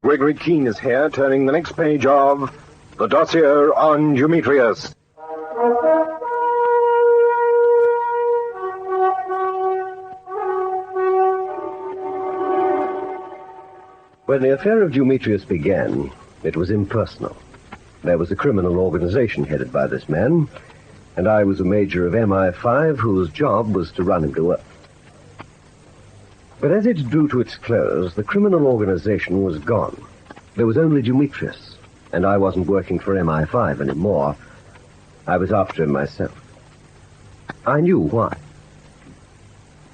Gregory Keene is here, turning the next page of the Dossier on Dumetrius. When the affair of Dumetrius began, it was impersonal. There was a criminal organization headed by this man, and I was a major of MI5 whose job was to run him to earth. But as it drew to its close, the criminal organization was gone. There was only Dumetrius, and I wasn't working for MI5 anymore. I was after him myself. I knew why.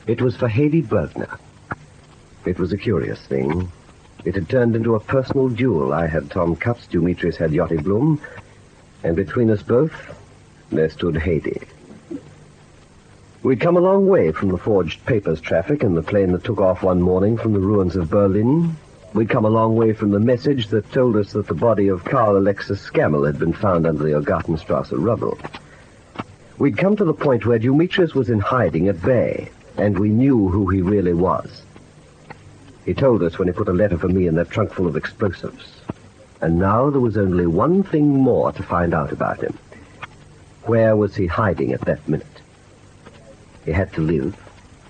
It was for Hayley Bergner. It was a curious thing. It had turned into a personal duel. I had Tom Cutts, Dumetrius had Yachty Bloom, and between us both, there stood Hayley. We'd come a long way from the forged papers traffic and the plane that took off one morning from the ruins of Berlin. We'd come a long way from the message that told us that the body of Karl Alexis Scammell had been found under the Gartenstrasse rubble. We'd come to the point where Dumetrius was in hiding at bay, and we knew who he really was. He told us when he put a letter for me in that trunk full of explosives. And now there was only one thing more to find out about him. Where was he hiding at that minute? He had to live.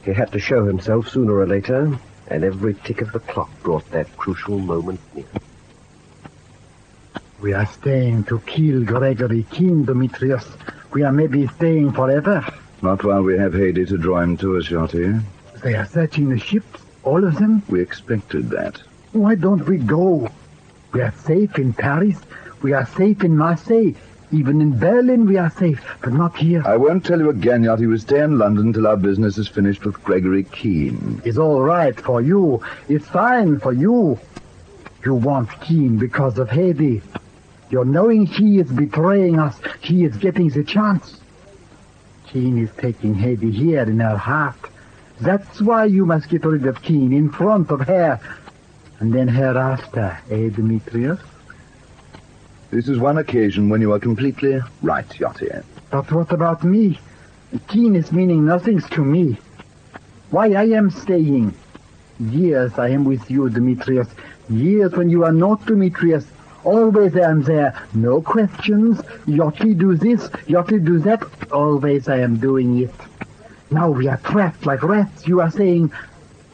He had to show himself sooner or later, and every tick of the clock brought that crucial moment near. We are staying to kill Gregory Keene, Dumetrius. We are maybe staying forever. Not while we have Hayley to draw him to us, Yachty. They are searching the ships, all of them. We expected that. Why don't we go? We are safe in Paris. We are safe in Marseille. Even in Berlin we are safe, but not here. I won't tell you again, Yachty. We stay in London till our business is finished with Gregory Keene. It's all right for you. It's fine for you. You want Keene because of Hayley. You're knowing she is betraying us. She is getting the chance. Keene is taking Hayley here in her heart. That's why you must get rid of Keene in front of her. And then hereafter, Dumetrius? This is one occasion when you are completely right, Yachty. But what about me? Keene is meaning nothing to me. Why I am staying? Years I am with you, Dumetrius. Years when you are not Dumetrius. Always I am there. No questions. Yachty do this, Yachty do that. Always I am doing it. Now we are trapped like rats. You are saying,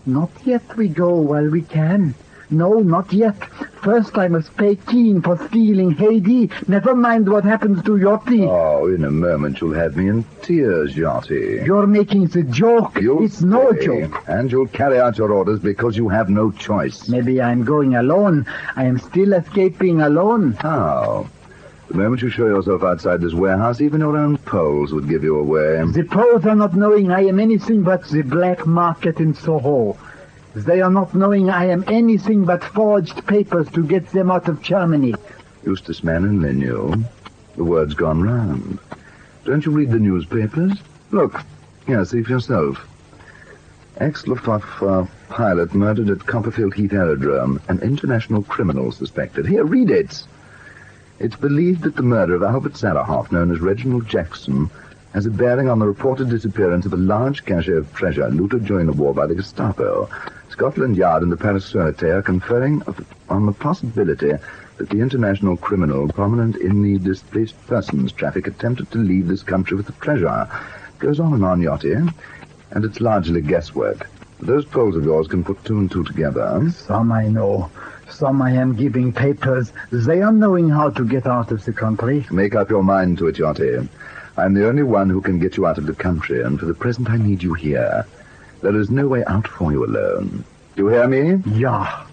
not yet we go while we can. No, not yet. First I must pay Keene for stealing Hayley. Never mind what happens to Yachty. Oh, in a moment you'll have me in tears, Yachty. You're making the joke. It's no joke. And you'll carry out your orders because you have no choice. Maybe I'm going alone. I am still escaping alone. How? The moment you show yourself outside this warehouse, even your own Poles would give you away. The Poles are not knowing I am anything but the black market in Soho. They are not knowing I am anything but forged papers to get them out of Germany. Eustace Manningley knew. The word's gone round. Don't you read the newspapers? Look, here, see for yourself. Ex-Luftwaffe pilot murdered at Copperfield Heath Aerodrome. An international criminal suspected. Here, read it. It's believed that the murder of Albert Sarahoff, known as Reginald Jackson, has a bearing on the reported disappearance of a large cache of treasure looted during the war by the Gestapo. Scotland Yard and the Paris Sûreté are conferring on the possibility that the international criminal prominent in the displaced persons traffic attempted to leave this country with the treasure. Goes on and on, Yachty, and it's largely guesswork. Those Poles of yours can put two and two together. Some I know. Some I am giving papers. They are knowing how to get out of the country. Make up your mind to it, Yachty. I'm the only one who can get you out of the country, and for the present I need you here. There is no way out for you alone. Do you hear me? Yeah.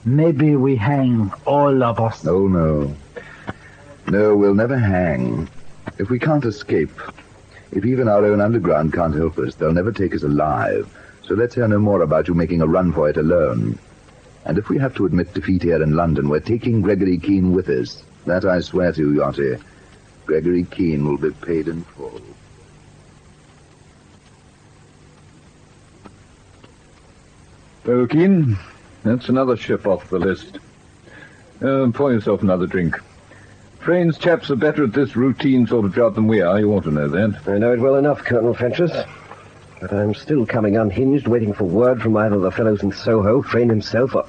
Maybe we hang, all of us. Oh, no. No, we'll never hang. If we can't escape, if even our own underground can't help us, they'll never take us alive. So let's hear no more about you making a run for it alone. And if we have to admit defeat here in London, we're taking Gregory Keene with us. That I swear to you, Yachty. Gregory Keene will be paid in full. Well, Keene, that's another ship off the list. Pour yourself another drink. Trains chaps are better at this routine sort of job than we are. You ought to know that. I know it well enough, Colonel Fentress. But I'm still coming unhinged, waiting for word from either of the fellows in Soho, Frayne himself, or...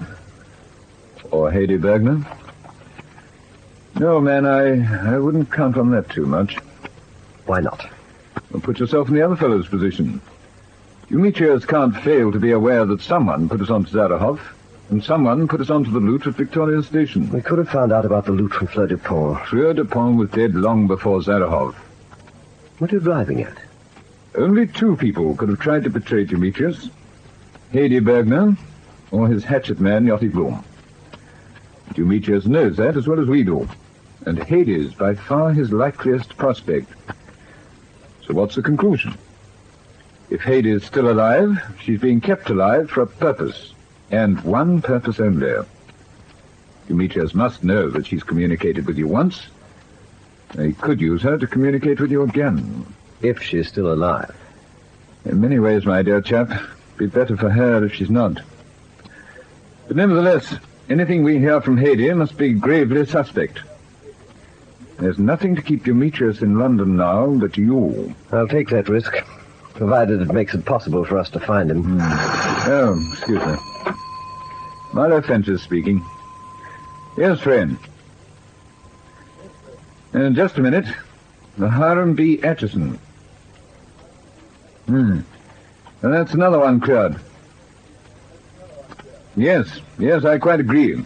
Or Haydée Bergner? No, man, I wouldn't count on that too much. Why not? Well, put yourself in the other fellow's position. Dumitrius can't fail to be aware that someone put us onto Zarahov, and someone put us onto the loot at Victoria Station. We could have found out about the loot from Fleur de Pont. Fleur de Pont was dead long before Zarahov. What are you driving at? Only two people could have tried to betray Dumitrius. Haydée Bergner, or his hatchet man, Yachty Bloom. Dumitrius knows that as well as we do, and Haydée is by far his likeliest prospect. So what's the conclusion? If Haydée is still alive, she's being kept alive for a purpose, and one purpose only. Dumitrius must know that she's communicated with you once. He could use her to communicate with you again. If she's still alive. In many ways, my dear chap, it'd be better for her if she's not. But nevertheless, anything we hear from Haydée must be gravely suspect. There's nothing to keep Dumitrius in London now but you. I'll take that risk, provided it makes it possible for us to find him. Oh, excuse me. Milo Fences speaking. Yes, friend. Just a minute. The Hiram B. Atchison. Well, that's another one cleared. Yes, I quite agree.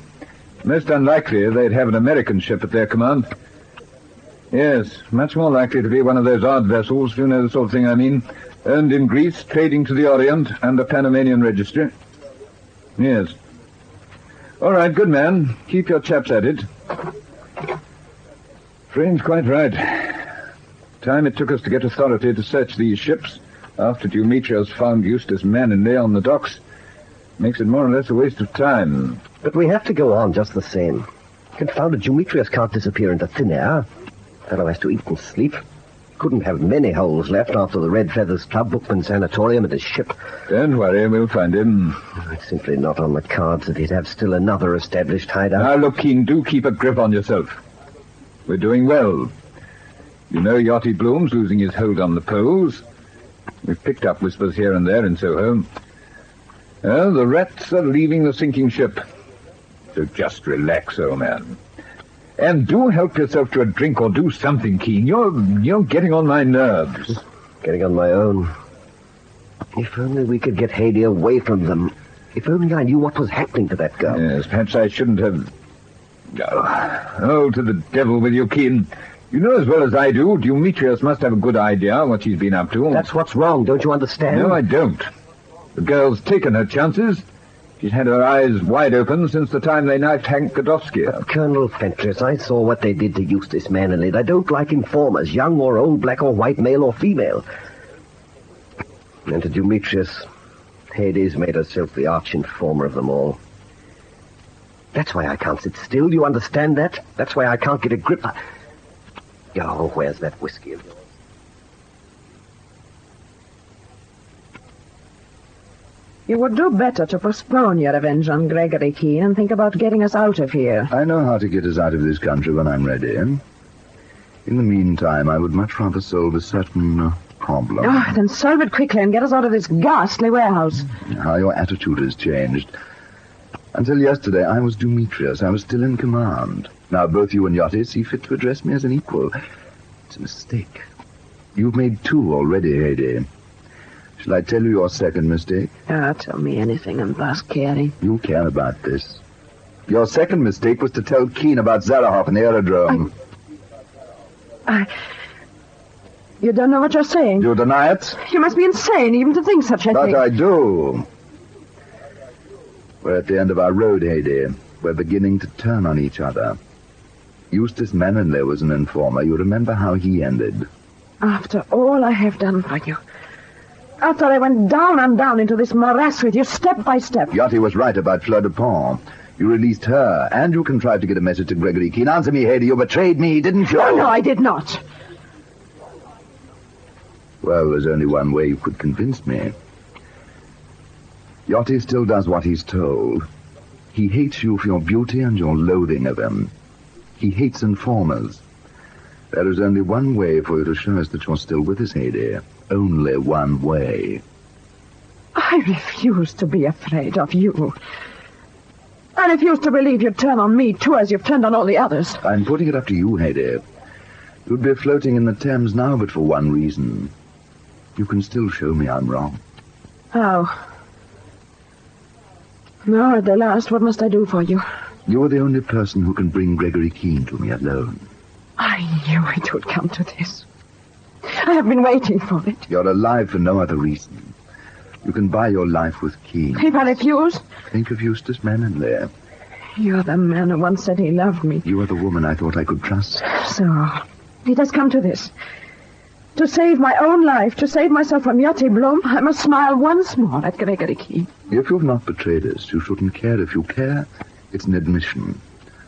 Most unlikely they'd have an American ship at their command. Yes, much more likely to be one of those odd vessels, you know the sort of thing I mean, owned in Greece, trading to the Orient, under Panamanian registry. Yes. All right, good man. Keep your chaps at it. Frame's quite right. Time it took us to get authority to search these ships, after Dumitrius found Eustace Manningley on the docks, makes it more or less a waste of time. But we have to go on just the same. Confounded Dumitrius can't disappear into thin air. Fellow has to eat and sleep. Couldn't have many holes left after the Red Feathers Club, Bookman Sanatorium, and his ship. Don't worry, we'll find him. It's simply not on the cards that he'd have still another established hideout. Now, look, Keene, do keep a grip on yourself. We're doing well. You know Yachty Bloom's losing his hold on the poles. We've picked up whispers here and there in Soho. Oh, the rats are leaving the sinking ship. So just relax, old man. And do help yourself to a drink or do something, Keene. You're getting on my nerves. Getting on my own. If only we could get Haydée away from them. If only I knew what was happening to that girl. Yes, perhaps I shouldn't have... Oh, to the devil with you, Keene. You know as well as I do, Dumitrius must have a good idea what she's been up to. That's what's wrong, don't you understand? No, I don't. The girl's taken her chances. She's had her eyes wide open since the time they knifed Hank Godowsky. But Colonel Fentress, I saw what they did to Eustace Manningley. I don't like informers, young or old, black or white, male or female. And to Dumitrius, Haydée's made herself the arch-informer of them all. That's why I can't sit still, you understand that? That's why I can't get a grip. Oh, where's that whiskey of yours? You would do better to postpone your revenge on Gregory Keene and think about getting us out of here. I know how to get us out of this country when I'm ready. In the meantime, I would much rather solve a certain problem. Oh, then solve it quickly and get us out of this ghastly warehouse. How your attitude has changed. Until yesterday, I was Dumitrius. I was still in command. Now both you and Yachty see fit to address me as an equal. It's a mistake. You've made two already, Haydée. Shall I tell you your second mistake? Tell me anything and thus caring. You care about this. Your second mistake was to tell Keene about Zarahov and the aerodrome. You don't know what you're saying. You deny it? You must be insane even to think such a thing. But I do. We're at the end of our road, Haydée. We're beginning to turn on each other. Eustace Manningley was an informer. You remember how he ended. After all I have done for you. After I went down and down into this morass with you, step by step. Yachty was right about Fleur de Pont. You released her, and you contrived to get a message to Gregory Keene. Answer me, Haydée, you betrayed me, didn't you? Oh, no, I did not. Well, there's only one way you could convince me. Yachty still does what he's told. He hates you for your beauty and your loathing of him. He hates informers. There is only one way for you to show us that you're still with us, Haydée. Only one way. I refuse to be afraid of you. I refuse to believe you'd turn on me, too, as you've turned on all the others. I'm putting it up to you, Haydée. You'd be floating in the Thames now, but for one reason. You can still show me I'm wrong. How? No, at the last, what must I do for you? You're the only person who can bring Gregory Keene to me alone. I knew it would come to this. I have been waiting for it. You're alive for no other reason. You can buy your life with Keene. If I refuse? Think of Eustace Manningley. You're the man who once said he loved me. You are the woman I thought I could trust. So, it has come to this. To save my own life, to save myself from Yachty Blom, I must smile once more at Gregory Keene. If you've not betrayed us, you shouldn't care. If you care, it's an admission.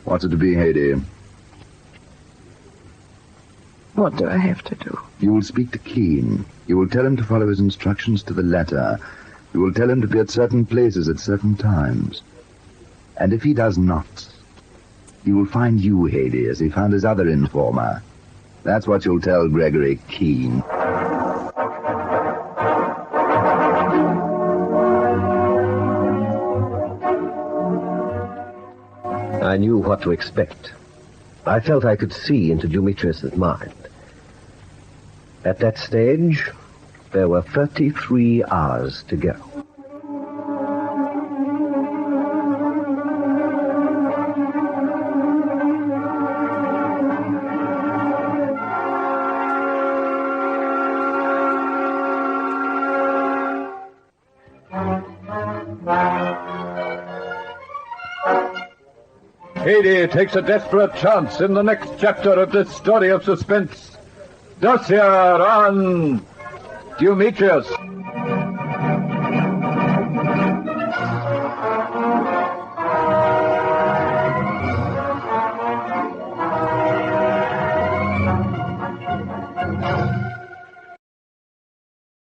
What's it to be, Haydée? What do I have to do? You will speak to Keene. You will tell him to follow his instructions to the letter. You will tell him to be at certain places at certain times. And if he does not, he will find you, Haydée, as he found his other informer. That's what you'll tell Gregory Keene. I knew what to expect. I felt I could see into Dumetrius's mind. At that stage, there were 33 hours to go. Haydée takes a desperate chance in the next chapter of this story of suspense. Dossier on Dumetrius.